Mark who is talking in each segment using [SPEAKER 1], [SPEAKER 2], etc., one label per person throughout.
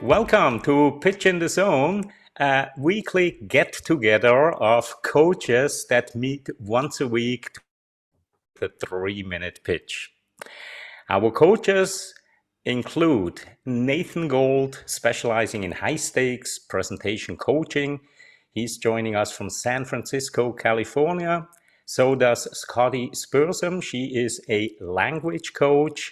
[SPEAKER 1] Welcome to Pitch in the Zone, a weekly get-together of coaches that meet once a week to the 3-minute pitch. Our coaches include Nathan Gold, specializing in high-stakes presentation coaching. He's joining us from San Francisco, California. So does Scotty Spursum. She is a language coach.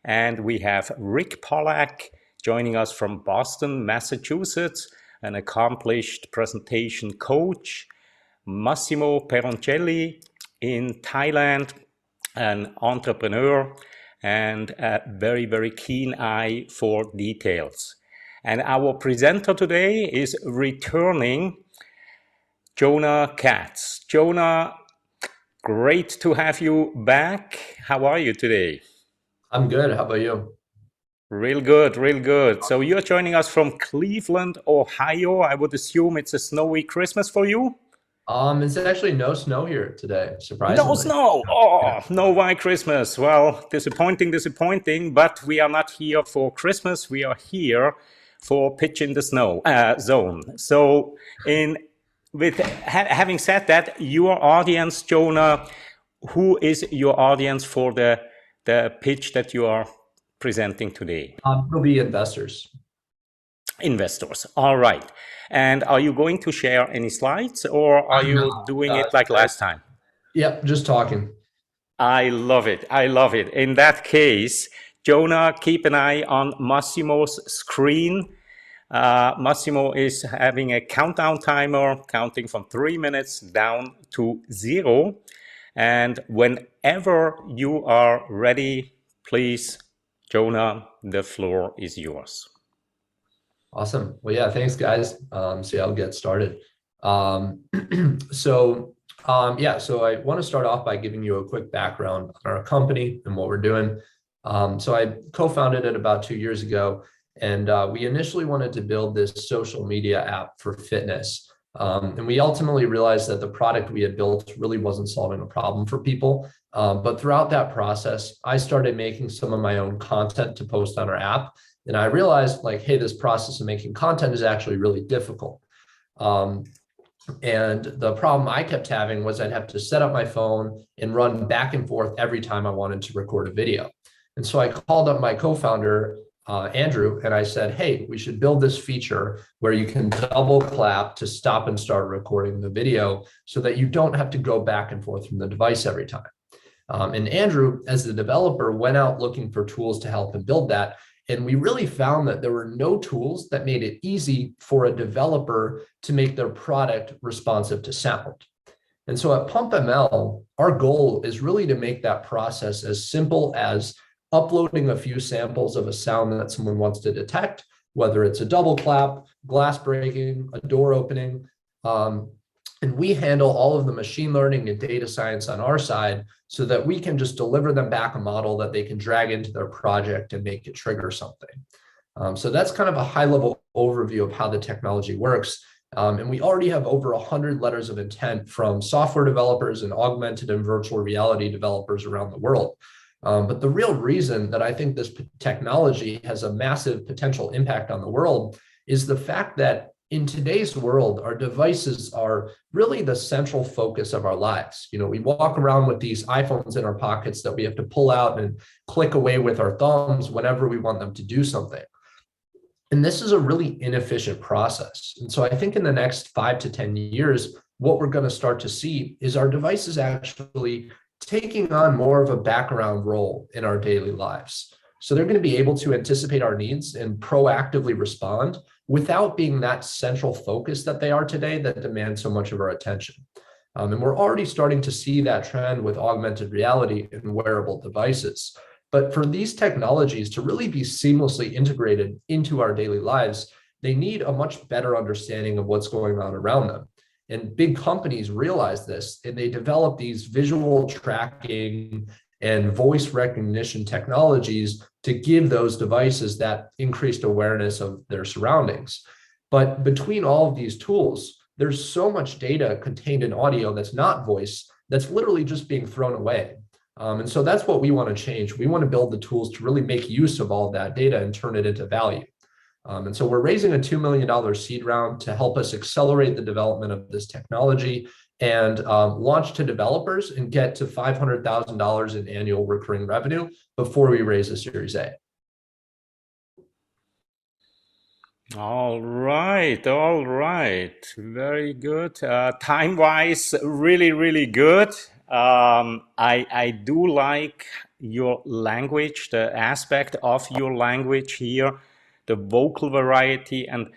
[SPEAKER 1] And we have Rick Pollack joining us from Boston, Massachusetts, an accomplished presentation coach. Massimo Peroncelli in Thailand, an entrepreneur and a very, very keen eye for details. And our presenter today is returning Jonah Katz. Jonah, great to have you back. How are you today?
[SPEAKER 2] I'm good. How about you?
[SPEAKER 1] Real good, real good. So you're joining us from Cleveland, Ohio. I would assume it's a snowy Christmas for you?
[SPEAKER 2] It's actually no snow here today,
[SPEAKER 1] No
[SPEAKER 2] surprisingly.
[SPEAKER 1] snow.
[SPEAKER 2] Yeah.
[SPEAKER 1] Oh, no white Christmas. Well, disappointing, disappointing. But we are not here for Christmas. We are here for pitch in the snow zone. So, in with having said that, your audience, Jonah, who is your audience for the pitch that you are presenting today?
[SPEAKER 2] It'll be investors.
[SPEAKER 1] Investors. All right. And are you going to share any slides or are
[SPEAKER 2] I'm
[SPEAKER 1] you
[SPEAKER 2] not.
[SPEAKER 1] doing it like last time?
[SPEAKER 2] Yep, just talking.
[SPEAKER 1] I love it. I love it. In that case, Jonah, keep an eye on Massimo's screen. Massimo is having a countdown timer counting from 3 minutes down to 0. And whenever you are ready, please, Jonah, the floor is yours.
[SPEAKER 2] Awesome. Well, yeah, thanks, guys. So yeah, I'll get started. Um, so I want to start off by giving you a quick background on our company and what we're doing. So I co-founded it about 2 years ago, and we initially wanted to build this social media app for fitness. And we ultimately realized that the product we had built really wasn't solving a problem for people. But throughout that process, I started making some of my own content to post on our app. And I realized, like, hey, this process of making content is actually really difficult. And the problem I kept having was I'd have to set up my phone and run back and forth every time I wanted to record a video. And so I called up my co-founder, Andrew, and I said, hey, we should build this feature where you can double clap to stop and start recording the video so that you don't have to go back and forth from the device every time. And Andrew, as the developer, went out looking for tools to help him build that. And we really found that there were no tools that made it easy for a developer to make their product responsive to sound. And so at PumpML, our goal is really to make that process as simple as uploading a few samples of a sound that someone wants to detect, whether it's a double clap, glass breaking, a door opening. And we handle all of the machine learning and data science on our side so that we can just deliver them back a model that they can drag into their project and make it trigger something. So that's kind of a high level overview of how the technology works. And we already have over 100 letters of intent from software developers and augmented and virtual reality developers around the world. But the real reason that I think this technology has a massive potential impact on the world is the fact that in today's world, our devices are really the central focus of our lives. You know, we walk around with these iPhones in our pockets that we have to pull out and click away with our thumbs whenever we want them to do something. And this is a really inefficient process. And so I think in the next 5 to 10 years, what we're going to start to see is our devices actually taking on more of a background role in our daily lives. So they're going to be able to anticipate our needs and proactively respond without being that central focus that they are today that demand so much of our attention. And we're already starting to see that trend with augmented reality and wearable devices. But for these technologies to really be seamlessly integrated into our daily lives, they need a much better understanding of what's going on around them. And big companies realize this, and they develop these visual tracking and voice recognition technologies to give those devices that increased awareness of their surroundings. But between all of these tools, there's so much data contained in audio that's not voice, that's literally just being thrown away. And so that's what we want to change. We want to build the tools to really make use of all of that data and turn it into value. And so we're raising a $2 million seed round to help us accelerate the development of this technology and launch to developers and get to $500,000 in annual recurring revenue before we raise a Series A.
[SPEAKER 1] All right, all right. Very good. Time-wise, really, really good. I do like your language, the aspect of your language here, the vocal variety, and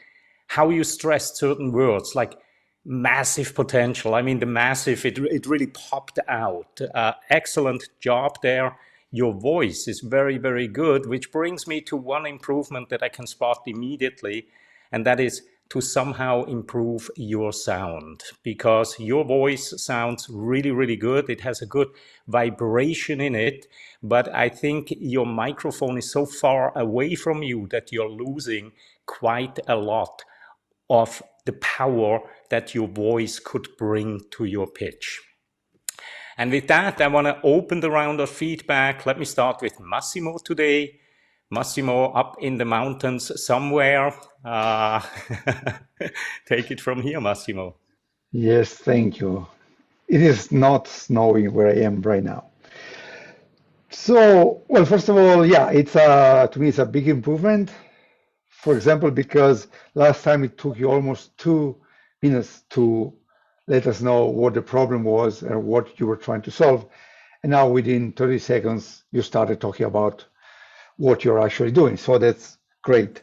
[SPEAKER 1] how you stress certain words like massive potential. I mean, the massive, it really popped out. Excellent job there. Your voice is very, very good, which brings me to one improvement that I can spot immediately, and that is to somehow improve your sound, because your voice sounds really, really good. It has a good vibration in it, but I think your microphone is so far away from you that you're losing quite a lot of the power that your voice could bring to your pitch. And with that, I want to open the round of feedback. Let me start with Massimo today. Massimo, up in the mountains somewhere. Take it from here, Massimo.
[SPEAKER 3] Yes, thank you. It is not snowing where I am right now. So, well, first of all, yeah, it's to me it's a big improvement. For example, because last time it took you almost 2 minutes to let us know what the problem was and what you were trying to solve. And now within 30 seconds, you started talking about what you're actually doing. So that's great.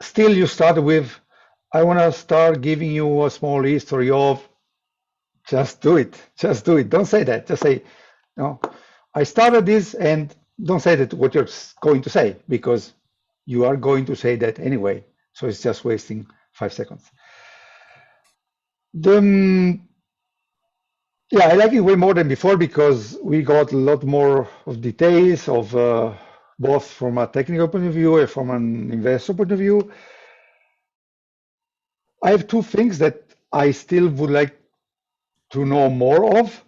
[SPEAKER 3] Still, you started with, I want to start giving you a small history of, just do it. Just do it. Don't say that. Just say, no, I started this, and don't say that what you're going to say, because you are going to say that anyway. So it's just wasting 5 seconds. Yeah, I like it way more than before because we got a lot more of details of both from a technical point of view and from an investor point of view. I have two things that I still would like to know more of.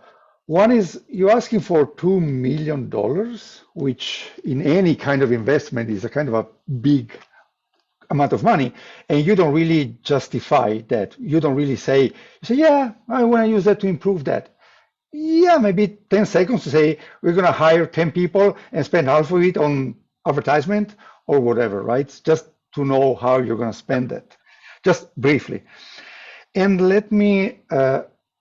[SPEAKER 3] One is you're asking for $2 million, which in any kind of investment is a kind of a big amount of money, and you don't really justify that. You don't really say, you say, yeah, I want to use that to improve that. Yeah, maybe 10 seconds to say, we're going to hire 10 people and spend half of it on advertisement or whatever, right? Just to know how you're going to spend that, just briefly. And let me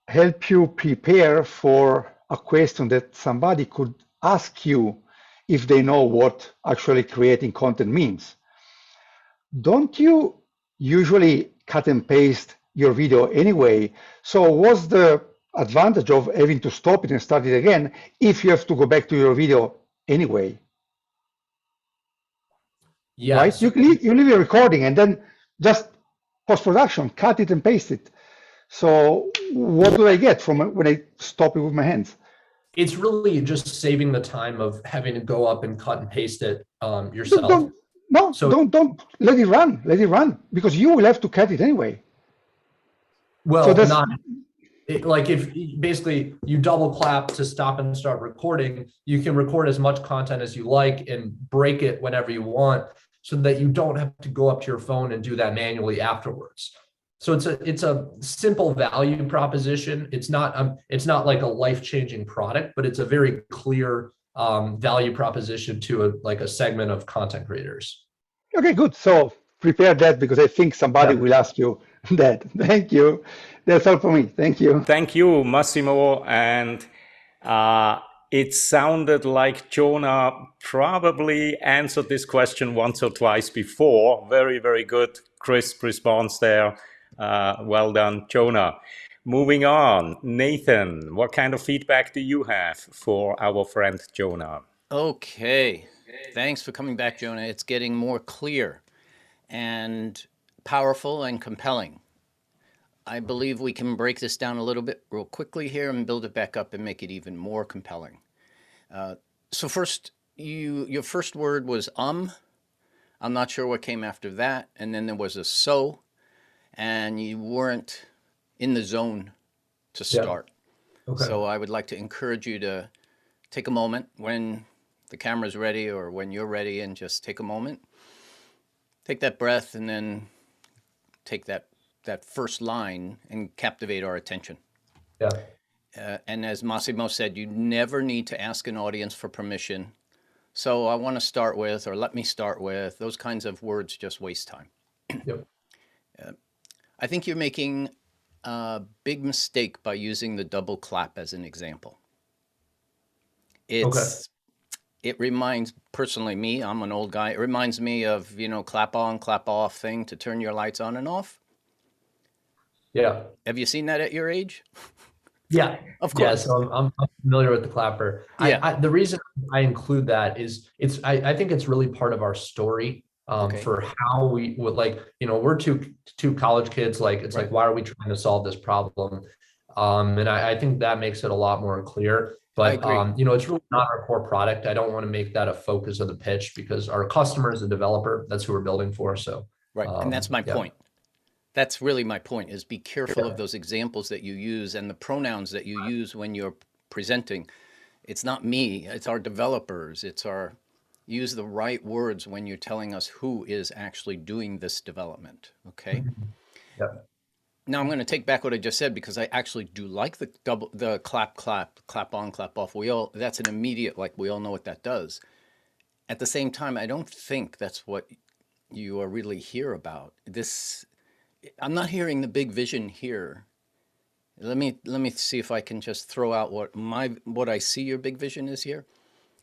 [SPEAKER 3] help you prepare for a question that somebody could ask you if they know what actually creating content means. Don't you usually cut and paste your video anyway? So what's the advantage of having to stop it and start it again if you have to go back to your video anyway?
[SPEAKER 2] Yes.
[SPEAKER 3] Right? You leave a recording and then just post-production, cut it and paste it. So what do I get from when I stop it with my hands?
[SPEAKER 2] It's really just saving the time of having to go up and cut and paste it yourself.
[SPEAKER 3] Don't let it run. Let it run because you will have to cut it anyway.
[SPEAKER 2] Well,
[SPEAKER 3] so
[SPEAKER 2] not like if basically you double clap to stop and start recording, you can record as much content as you like and break it whenever you want so that you don't have to go up to your phone and do that manually afterwards. So it's a simple value proposition. It's not like a life-changing product, but it's a very clear value proposition to a segment of content creators.
[SPEAKER 3] Okay, good. So prepare that because I think somebody will ask you that. Thank you. That's all for me. Thank you.
[SPEAKER 1] Thank you, Massimo. And it sounded like Jonah probably answered this question once or twice before. Very, very good, crisp response there. Well done, Jonah. Moving on, Nathan, what kind of feedback do you have for our friend Jonah?
[SPEAKER 4] Okay, thanks for coming back, Jonah. It's getting more clear and powerful and compelling. I believe we can break this down a little bit real quickly here and build it back up and make it even more compelling. So first, your first word was I'm not sure what came after that. And then there was a so, and you weren't in the zone to start.
[SPEAKER 2] Yeah. Okay.
[SPEAKER 4] So I would like to encourage you to take a moment when the camera's ready or when you're ready and just take a moment take that breath and then take that first line and captivate our attention.
[SPEAKER 2] Yeah.
[SPEAKER 4] And as Massimo said, you never need to ask an audience for permission. So I want to start with, or let me start with, those kinds of words just waste time.
[SPEAKER 2] Yep.
[SPEAKER 4] I think you're making a big mistake by using the double clap as an example. It reminds, personally me, I'm an old guy, it reminds me of, clap on, clap off thing to turn your lights on and off.
[SPEAKER 2] Yeah.
[SPEAKER 4] Have you seen that at your age?
[SPEAKER 2] Yeah.
[SPEAKER 4] Of
[SPEAKER 2] Yeah.
[SPEAKER 4] course.
[SPEAKER 2] So I'm familiar with the clapper.
[SPEAKER 4] Yeah.
[SPEAKER 2] The reason I include that is I think it's really part of our story
[SPEAKER 4] Okay.
[SPEAKER 2] for how we would we're two college kids. It's
[SPEAKER 4] Right.
[SPEAKER 2] like, why are we trying to solve this problem? And I think that makes it a lot more clear.
[SPEAKER 4] I
[SPEAKER 2] But
[SPEAKER 4] agree.
[SPEAKER 2] it's really not our core product. I don't want to make that a focus of the pitch because our customer is a developer. That's who we're building for. So
[SPEAKER 4] Right. And that's my
[SPEAKER 2] yeah.
[SPEAKER 4] point. That's really my point, is be careful of those examples that you use and the pronouns that you use when you're presenting. It's not me, it's our developers. Use the right words when you're telling us who is actually doing this development. Okay.
[SPEAKER 2] Yeah.
[SPEAKER 4] Now I'm going to take back what I just said because I actually do like the clap, clap on, clap off. That's an immediate, like we all know what that does. At the same time, I don't think that's what you are really here about. I'm not hearing the big vision here. Let me see if I can just throw out what I see your big vision is here.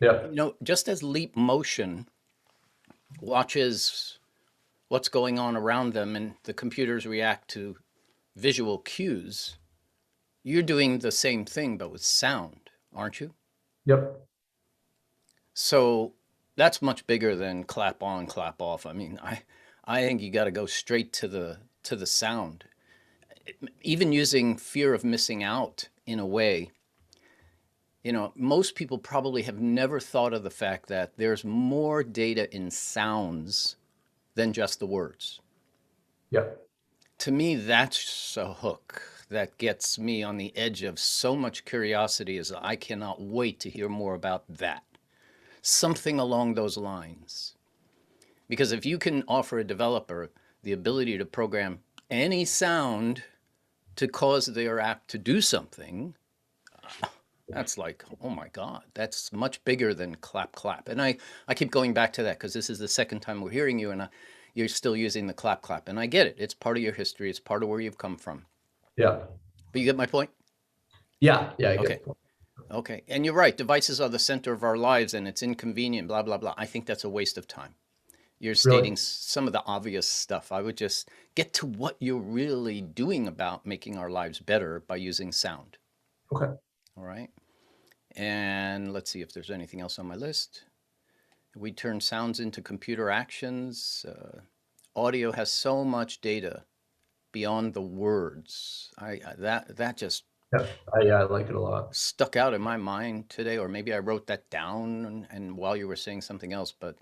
[SPEAKER 2] Yeah.
[SPEAKER 4] Just as Leap Motion watches what's going on around them and the computers react to visual cues, you're doing the same thing but with sound, aren't you?
[SPEAKER 2] Yep.
[SPEAKER 4] So that's much bigger than clap on, clap off. I mean, I think you got to go straight to the sound. Even using fear of missing out in a way, most people probably have never thought of the fact that there's more data in sounds than just the words.
[SPEAKER 2] Yep.
[SPEAKER 4] To me, that's a hook that gets me on the edge of so much curiosity, as I cannot wait to hear more about that. Something along those lines. Because if you can offer a developer the ability to program any sound to cause their app to do something, that's like, oh my God, that's much bigger than clap, clap. And I keep going back to that because this is the second time we're hearing you, and you're still using the clap, clap. And I get it. It's part of your history. It's part of where you've come from.
[SPEAKER 2] Yeah.
[SPEAKER 4] But you get my point?
[SPEAKER 2] Yeah. Yeah. I get
[SPEAKER 4] Okay.
[SPEAKER 2] the point.
[SPEAKER 4] Okay. And you're right. Devices are the center of our lives, and it's inconvenient, blah, blah, blah. I think that's a waste of time. You're stating some of the obvious stuff. I would just get to what you're really doing about making our lives better by using sound.
[SPEAKER 2] Okay.
[SPEAKER 4] All right. And let's see if there's anything else on my list. We turn sounds into computer actions. Audio has so much data beyond the words. That just
[SPEAKER 2] I like it a lot.
[SPEAKER 4] stuck out in my mind today, or maybe I wrote that down and while you were saying something else, but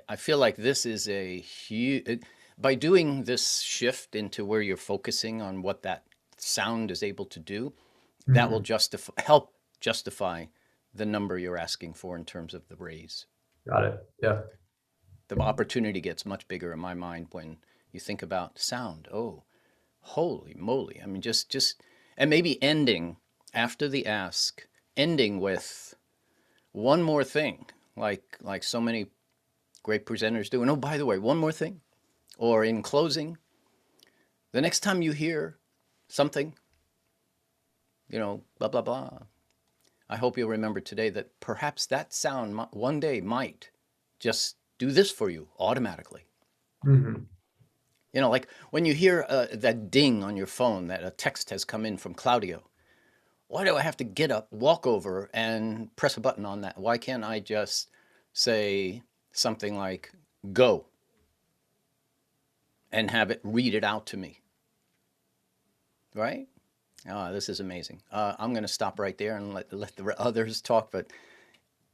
[SPEAKER 4] I feel like this is a huge, by doing this shift into where you're focusing on what that sound is able to do, that will help justify the number you're asking for in terms of the raise.
[SPEAKER 2] Got it. Yeah.
[SPEAKER 4] The opportunity gets much bigger in my mind when you think about sound. Oh, holy moly. I mean, just, and maybe ending after the ask, ending with one more thing, like so many great presenters do. And oh, by the way, one more thing. Or in closing, the next time you hear something, blah, blah, blah, I hope you'll remember today that perhaps that sound one day might just do this for you automatically. Like when you hear that ding on your phone that a text has come in from Claudio, why do I have to get up, walk over, and press a button on that? Why can't I just say something like, go, and have it read it out to me? Right? This is amazing. I'm going to stop right there and let the others talk, but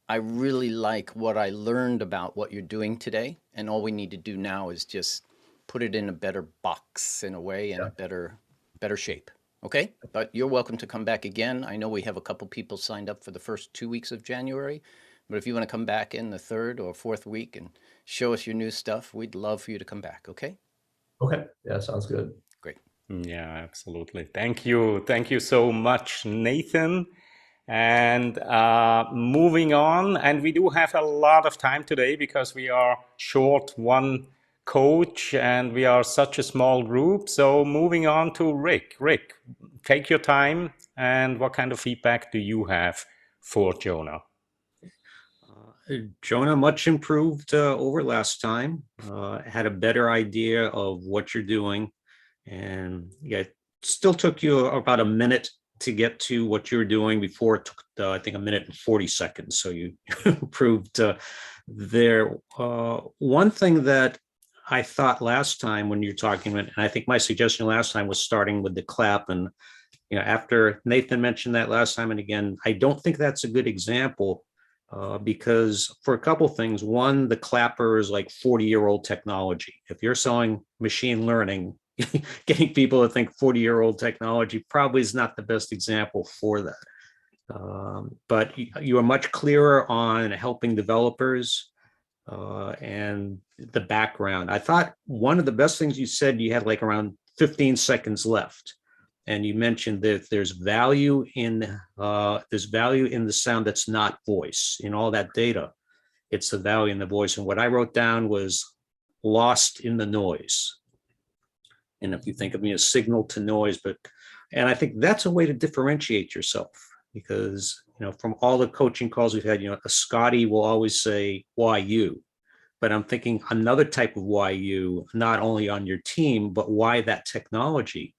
[SPEAKER 4] I really like what I learned about what you're doing today, and all we need to do now is just put it in a better box in a way, in a better shape. Okay? But you're welcome to come back again. I know we have a couple people signed up for the first 2 weeks of January, But if you want to come back in the third or fourth week and show us your new stuff, we'd love for you to come back. Okay?
[SPEAKER 2] Okay. Yeah, sounds good.
[SPEAKER 4] Great.
[SPEAKER 1] Yeah, absolutely. Thank you. Thank you so much, Nathan. And moving on, and we do have a lot of time today because we are short one coach and we are such a small group. So moving on to Rick. Rick, take your time. And what kind of feedback do you have for Jonah?
[SPEAKER 5] Jonah, much improved over last time. Had a better idea of what you're doing, and yeah, it still took you about a minute to get to what you were doing before. It took, I think, a minute and 40 seconds. So you improved there. One thing that I thought last time when you're talking about, and I think my suggestion last time was starting with the clap, and after Nathan mentioned that last time, and again, I don't think that's a good example. Because for a couple of things, one, the clapper is like 40-year-old technology. If you're selling machine learning, getting people to think 40-year-old technology probably is not the best example for that. But you are much clearer on helping developers and the background. I thought one of the best things you said, you had like around 15 seconds left. And you mentioned that there's value in the sound that's not voice in all that data. It's the value in the voice. And what I wrote down was lost in the noise. And if you think of me as signal to noise, and I think that's a way to differentiate yourself, because from all the coaching calls we've had, a Scotty will always say, why you? But I'm thinking another type of why you, not only on your team, but why that technology.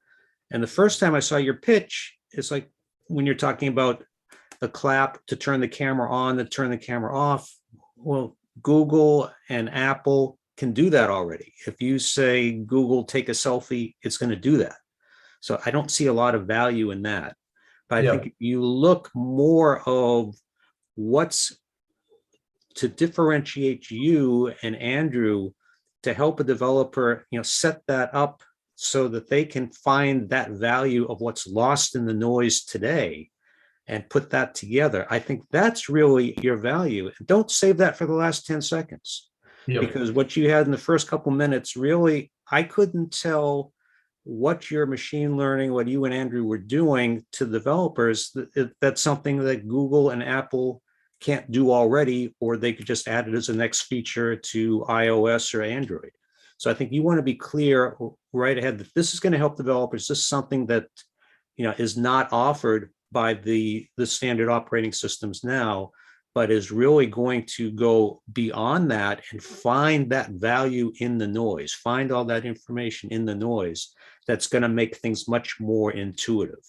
[SPEAKER 5] And the first time I saw your pitch, it's like when you're talking about the clap to turn the camera on, to turn the camera off. Well, Google and Apple can do that already. If you say, Google, take a selfie, it's going to do that. So I don't see a lot of value in that. But I think if you look more of what's to differentiate you and Andrew to help a developer, set that up so that they can find that value of what's lost in the noise today and put that together. I think that's really your value. Don't save that for the last 10 seconds. Because what you had in the first couple minutes, really, I couldn't tell what your machine learning, what you and Andrew were doing to developers. That's something that Google and Apple can't do already, or they could just add it as a next feature to iOS or Android. So I think you want to be clear right ahead that this is going to help developers. This is something that is not offered by the standard operating systems now, but is really going to go beyond that and find that value in the noise, find all that information in the noise that's going to make things much more intuitive.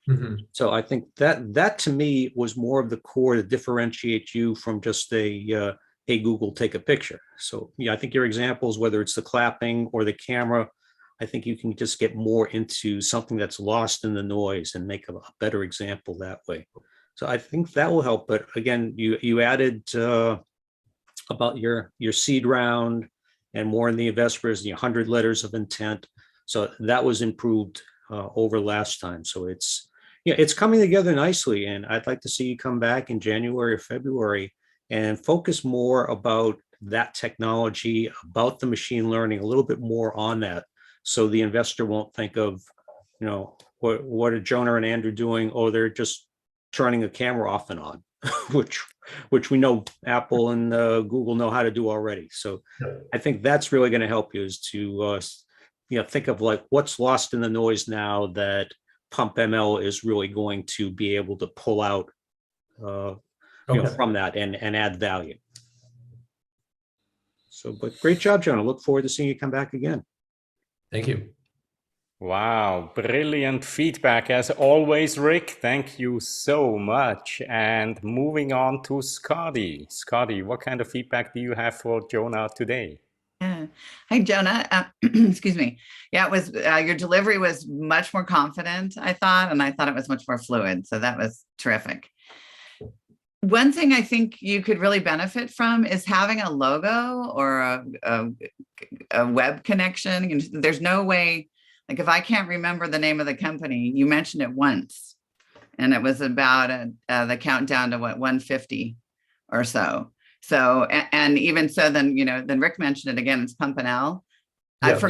[SPEAKER 5] Mm-hmm. So I think that to me was more of the core to differentiate you from just a hey, Google, take a picture. So I think your examples, whether it's the clapping or the camera, I think you can just get more into something that's lost in the noise and make a better example that way. So I think that will help. But again, you added about your seed round and more in the investors, 100 letters of intent. So that was improved over last time. So it's coming together nicely. And I'd like to see you come back in January or February and focus more about that technology, about the machine learning, a little bit more on that. So the investor won't think of, what are Jonah and Andrew doing? Oh, they're just turning the camera off and on, which we know Apple and Google know how to do already. So I think that's really going to help you, is to think of like what's lost in the noise now that PumpML is really going to be able to pull out from that and add value. So, but great job, Jonah. Look forward to seeing you come back again.
[SPEAKER 2] Thank you.
[SPEAKER 1] Wow, brilliant feedback as always, Rick. Thank you so much. And moving on to Scotty. Scotty, what kind of feedback do you have for Jonah today?
[SPEAKER 6] Yeah. Hi, Jonah. Excuse me. Yeah, it was your delivery was much more confident, I thought, and I thought it was much more fluid. So that was terrific. One thing I think you could really benefit from is having a logo or a web connection. There's no way, like if I can't remember the name of the company, you mentioned it once, and it was about the countdown to what, 150 or so. So, and even so, then, then Rick mentioned it again, it's PumpML.
[SPEAKER 2] Yeah.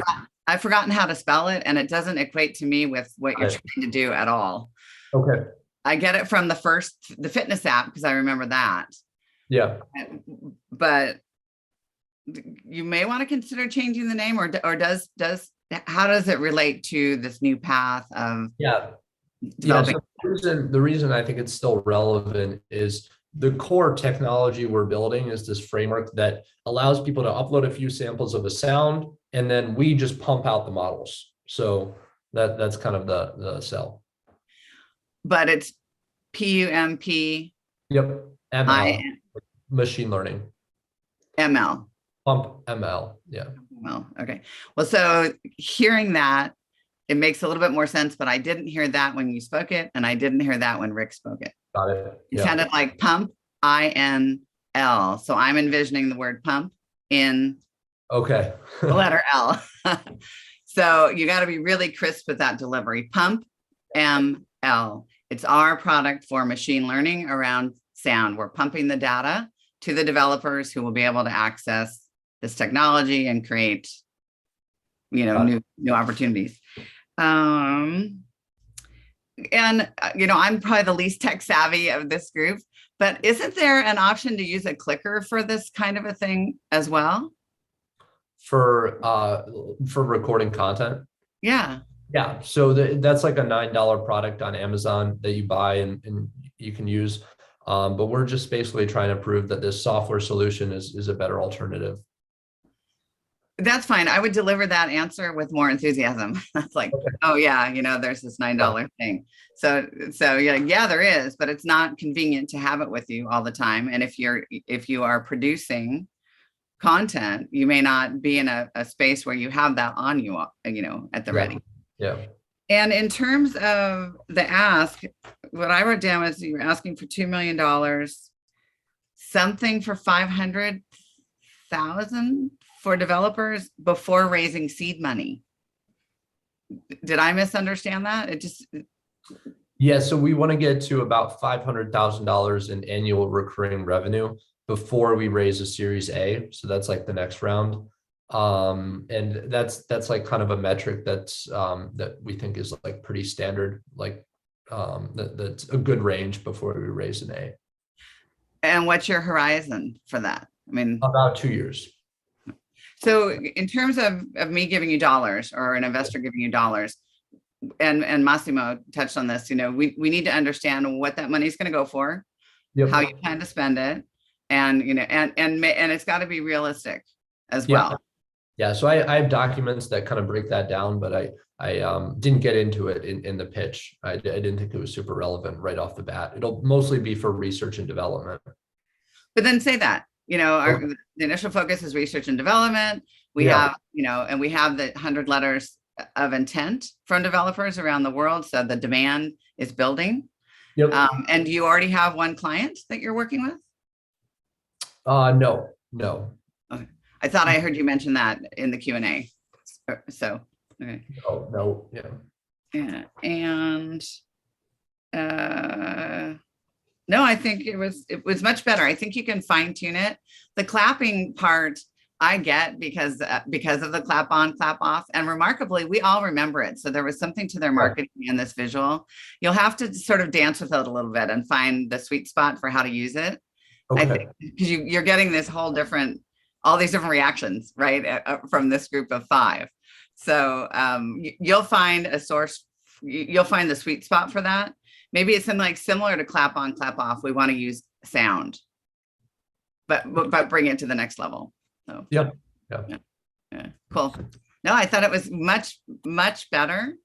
[SPEAKER 6] I've forgotten how to spell it, and it doesn't equate to me with what you're trying to do at all.
[SPEAKER 2] Okay.
[SPEAKER 6] I get it from the fitness app, because I remember that.
[SPEAKER 2] Yeah.
[SPEAKER 6] But you may want to consider changing the name, or how does it relate to this new path of developing?
[SPEAKER 2] So the reason I think it's still relevant is the core technology we're building is this framework that allows people to upload a few samples of a sound, and then we just pump out the models. So that's kind of the cell.
[SPEAKER 6] But it's PUMP.
[SPEAKER 2] Yep. ML, machine learning.
[SPEAKER 6] ML.
[SPEAKER 2] PumpML. Yeah.
[SPEAKER 6] Well, okay. Well, so hearing that, it makes a little bit more sense, but I didn't hear that when you spoke it, and I didn't hear that when Rick spoke it.
[SPEAKER 2] Got it.
[SPEAKER 6] It sounded like pump, INL. So I'm envisioning the word pump in
[SPEAKER 2] the
[SPEAKER 6] letter L. So you got to be really crisp with that delivery. Pump ML. It's our product for machine learning around sound. We're pumping the data to the developers who will be able to access this technology and create, new opportunities. And I'm probably the least tech savvy of this group, but isn't there an option to use a clicker for this kind of a thing as well?
[SPEAKER 2] For recording content?
[SPEAKER 6] Yeah.
[SPEAKER 2] Yeah. So that's like a $9 product on Amazon that you buy and you can use. But we're just basically trying to prove that this software solution is a better alternative.
[SPEAKER 6] That's fine. I would deliver that answer with more enthusiasm. That's like, okay. Oh yeah, there's this $9 thing. So yeah, there is, but it's not convenient to have it with you all the time. And if you are producing content, you may not be in a space where you have that on you, at the ready.
[SPEAKER 2] Yeah.
[SPEAKER 6] And in terms of the ask, what I wrote down was you were asking for $2 million, something for 500,000 for developers before raising seed money. Did I misunderstand that?
[SPEAKER 2] Yeah, so we want to get to about $500,000 in annual recurring revenue before we raise a Series A. So that's like the next round. And that's like kind of a metric that's that we think is like pretty standard, like that's a good range before we raise an A.
[SPEAKER 6] And what's your horizon for that? I mean,
[SPEAKER 2] about 2 years.
[SPEAKER 6] So in terms of me giving you dollars or an investor giving you dollars, and Massimo touched on this, we need to understand what that money is going to go for, how you plan to spend it, and it's got to be realistic as well.
[SPEAKER 2] Yeah. So I have documents that kind of break that down, but I didn't get into it in the pitch. I didn't think it was super relevant right off the bat. It'll mostly be for research and development.
[SPEAKER 6] But then say that. The initial focus is research and development. We have, and we have the 100 letters of intent from developers around the world. So the demand is building.
[SPEAKER 2] Yep.
[SPEAKER 6] And do you already have one client that you're working with?
[SPEAKER 2] No.
[SPEAKER 6] Okay. I thought I heard you mention that in the Q&A. So, okay.
[SPEAKER 2] No. Yeah.
[SPEAKER 6] Yeah. And, no, I think it was much better. I think you can fine tune it. The clapping part I get because of the clap on, clap off, and remarkably, we all remember it. So there was something to their marketing in this visual. You'll have to sort of dance with it a little bit and find the sweet spot for how to use it. Okay. I think because you're getting this whole all these different reactions, right, from this group of 5. So you'll find a source. You'll find the sweet spot for that. Maybe it's something like similar to clap on, clap off. We want to use sound, but bring it to the next level. So
[SPEAKER 2] yeah.
[SPEAKER 6] Cool. No, I thought it was much, much better.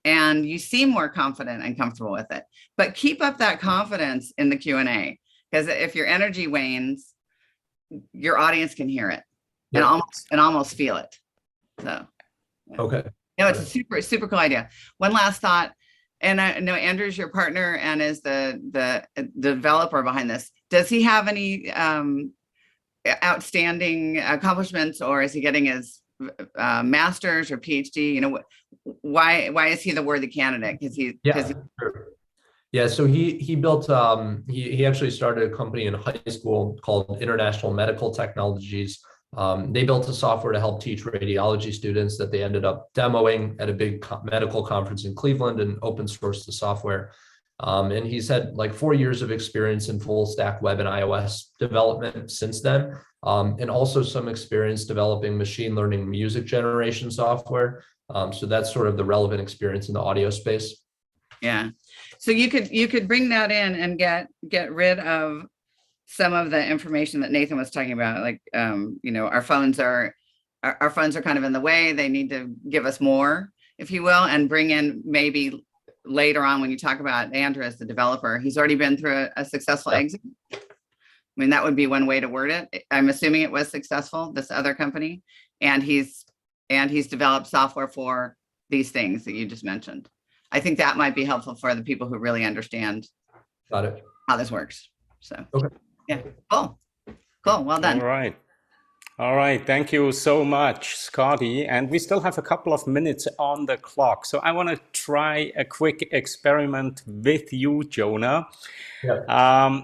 [SPEAKER 6] And you seem more confident and comfortable with it. But keep up that confidence in the Q&A, because if your energy wanes, your audience can hear it and almost feel it. So
[SPEAKER 2] okay.
[SPEAKER 6] No, it's a super, super cool idea. One last thought. And I know Andrew's your partner and is the developer behind this. Does he have any outstanding accomplishments, or is he getting his master's or PhD? Why is he the worthy candidate? Because
[SPEAKER 2] sure. Yeah, so he built he actually started a company in high school called International Medical Technologies. They built a software to help teach radiology students that they ended up demoing at a big medical conference in Cleveland and open sourced the software. And he's had like 4 years of experience in full stack web and iOS development since then, and also some experience developing machine learning music generation software. So that's sort of the relevant experience in the audio space.
[SPEAKER 6] Yeah. So you could bring that in and get rid of some of the information that Nathan was talking about. Like, you know, our phones are kind of in the way. They need to give us more, if you will, and bring in maybe later on when you talk about Andrew as the developer, he's already been through a successful exit. I mean, that would be one way to word it. I'm assuming it was successful, this other company, and he's developed software for these things that you just mentioned. I think that might be helpful for the people who really understand
[SPEAKER 2] Got it.
[SPEAKER 6] how this works. So,
[SPEAKER 2] Okay.
[SPEAKER 6] yeah, cool. Well done.
[SPEAKER 1] All right. All right. Thank you so much, Scotty. And we still have a couple of minutes on the clock. So I want to try a quick experiment with you, Jonah.
[SPEAKER 2] Yeah.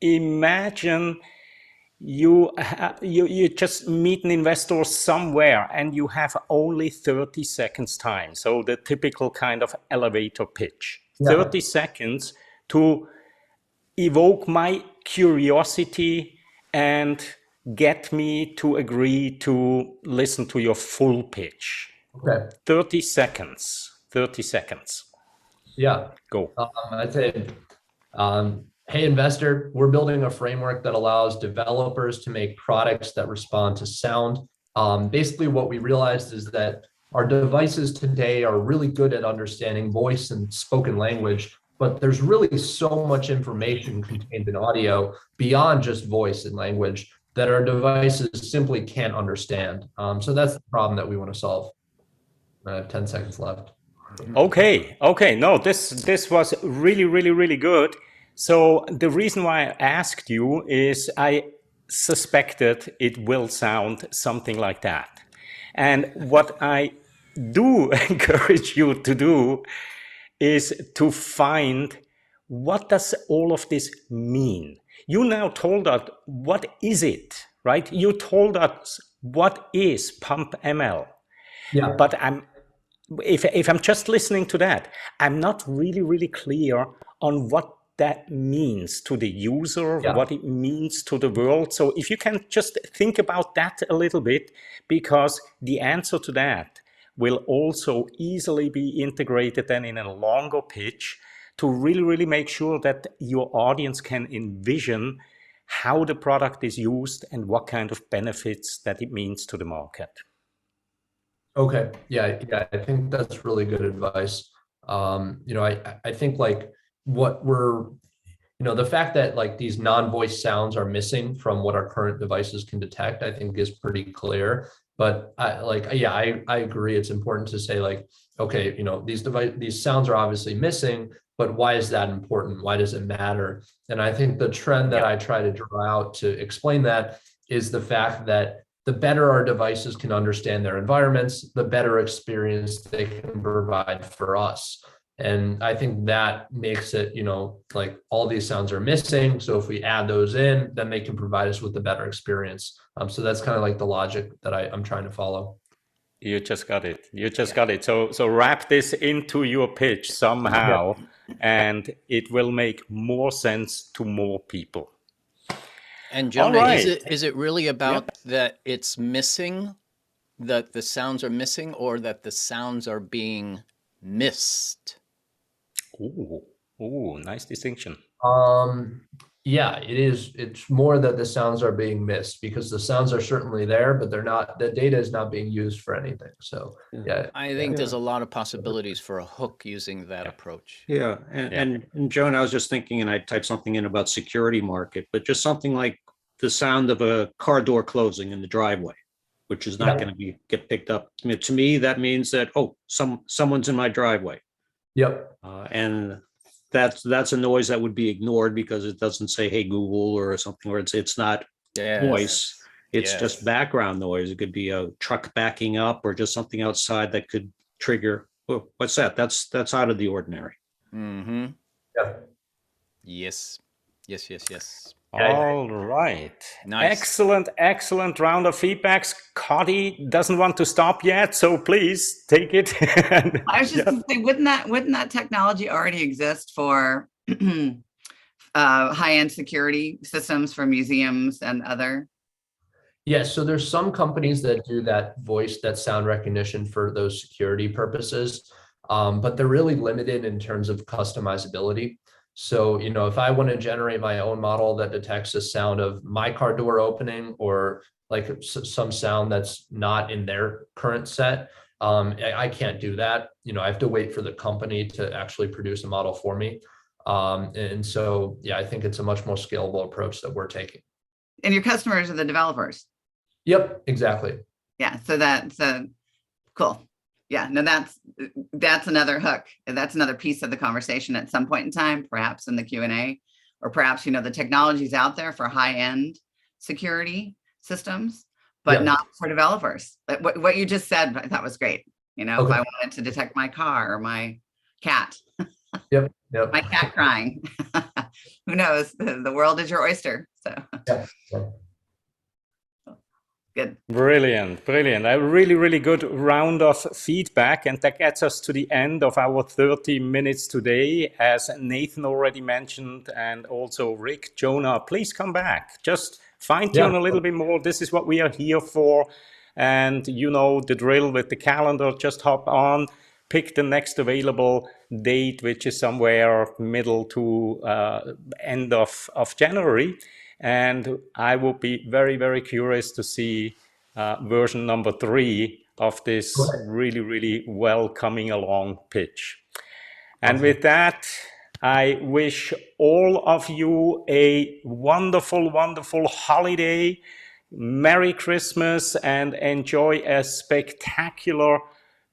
[SPEAKER 1] Imagine you just meet an investor somewhere and you have only 30 seconds time. So the typical kind of elevator pitch.
[SPEAKER 2] Yeah.
[SPEAKER 1] 30 seconds to evoke my curiosity and get me to agree to listen to your full pitch.
[SPEAKER 2] Okay.
[SPEAKER 1] 30 seconds. 30 seconds.
[SPEAKER 2] Yeah.
[SPEAKER 1] Go.
[SPEAKER 2] I'd say, hey, investor, we're building a framework that allows developers to make products that respond to sound. Basically, what we realized is that our devices today are really good at understanding voice and spoken language, but there's really so much information contained in audio beyond just voice and language that our devices simply can't understand. So that's the problem that we want to solve. I have 10 seconds left.
[SPEAKER 1] Okay. No, this was really good. So the reason why I asked you is I suspected it will sound something like that. And what I do encourage you to do is to find, what does all of this mean? You now told us what is it, right? You told us what is PumpML.
[SPEAKER 2] Yeah.
[SPEAKER 1] But if I'm just listening to that, I'm not really clear on what that means to the user,
[SPEAKER 2] Yeah.
[SPEAKER 1] what it means to the world. So if you can just think about that a little bit, because the answer to that will also easily be integrated then in a longer pitch to really make sure that your audience can envision how the product is used and what kind of benefits that it means to the market.
[SPEAKER 2] Okay. Yeah. I think that's really good advice. You know, I think like what we're, you know, the fact that like these non-voice sounds are missing from what our current devices can detect, I think is pretty clear. But I agree. It's important to say like, okay, you know, these sounds are obviously missing, but why is that important? Why does it matter? And I think the trend that I try to draw out to explain that is the fact that the better our devices can understand their environments, the better experience they can provide for us. And I think that makes it, you know, like all these sounds are missing. So if we add those in, then they can provide us with a better experience. So that's kind of like the logic that I'm trying to follow.
[SPEAKER 1] You just got it. Got it. So wrap this into your pitch somehow, and it will make more sense to more people.
[SPEAKER 4] And Jonah,
[SPEAKER 1] right.
[SPEAKER 4] is it really about that it's missing, that the sounds are missing, or that the sounds are being missed?
[SPEAKER 1] Ooh, nice distinction.
[SPEAKER 2] Yeah, it is. It's more that the sounds are being missed because the sounds are certainly there, but they're not, the data is not being used for anything. So yeah.
[SPEAKER 4] I think there's a lot of possibilities for a hook using that approach.
[SPEAKER 5] Yeah. And Joan, I was just thinking, and I typed something in about security market, but just something like the sound of a car door closing in the driveway, which is not going to get picked up. I mean, to me, that means that, oh, someone's in my driveway.
[SPEAKER 2] Yep.
[SPEAKER 5] And that's a noise that would be ignored because it doesn't say, hey, Google, or something, where it's not voice. It's just background noise. It could be a truck backing up or just something outside that could trigger, oh, what's that? That's out of the ordinary.
[SPEAKER 4] Mm-hmm.
[SPEAKER 2] Yeah.
[SPEAKER 4] Yes. Yes, yes, yes.
[SPEAKER 1] All right.
[SPEAKER 4] Nice.
[SPEAKER 1] Excellent round of feedbacks. Cody doesn't want to stop yet, so please take it.
[SPEAKER 6] I was just
[SPEAKER 1] Yeah.
[SPEAKER 6] gonna say, wouldn't that technology already exist for high-end security systems for museums and other?
[SPEAKER 2] Yes, so there's some companies that do that sound recognition for those security purposes, but they're really limited in terms of customizability. So, if I want to generate my own model that detects the sound of my car door opening or like some sound that's not in their current set, I can't do that. I have to wait for the company to actually produce a model for me. And so, yeah, I think it's a much more scalable approach that we're taking.
[SPEAKER 6] And your customers are the developers.
[SPEAKER 2] Yep, exactly.
[SPEAKER 6] Yeah, so that's cool. Yeah, no, that's another hook. That's another piece of the conversation at some point in time, perhaps in the Q&A, or perhaps, the technology's out there for high-end security systems, but
[SPEAKER 2] Yeah.
[SPEAKER 6] not for developers. But what you just said, I thought was great. If
[SPEAKER 2] Okay.
[SPEAKER 6] I wanted to detect my car or my cat,
[SPEAKER 2] Yep.
[SPEAKER 6] my cat crying, who knows? The world is your oyster. So
[SPEAKER 2] Yeah.
[SPEAKER 6] good.
[SPEAKER 1] Brilliant. A really good round of feedback. And that gets us to the end of our 30 minutes today. As Nathan already mentioned, and also Rick, Jonah, please come back. Just fine tune a little bit more. This is what we are here for. And you know the drill with the calendar. Just hop on, pick the next available date, which is somewhere middle to end of January. And I will be very curious to see version number 3 of this really well coming along pitch. And with that, I wish all of you a wonderful holiday, Merry Christmas, and enjoy a spectacular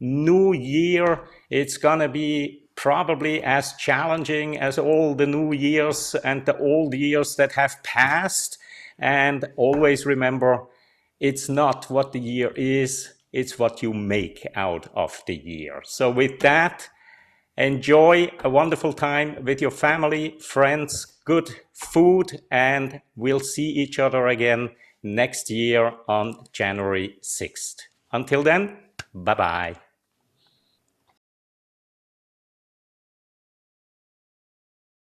[SPEAKER 1] new year. It's gonna be probably as challenging as all the new years and the old years that have passed. And always remember, it's not what the year is, it's what you make out of the year. So with that, enjoy a wonderful time with your family, friends, good food, and we'll see each other again next year on January 6th. Until then, bye-bye.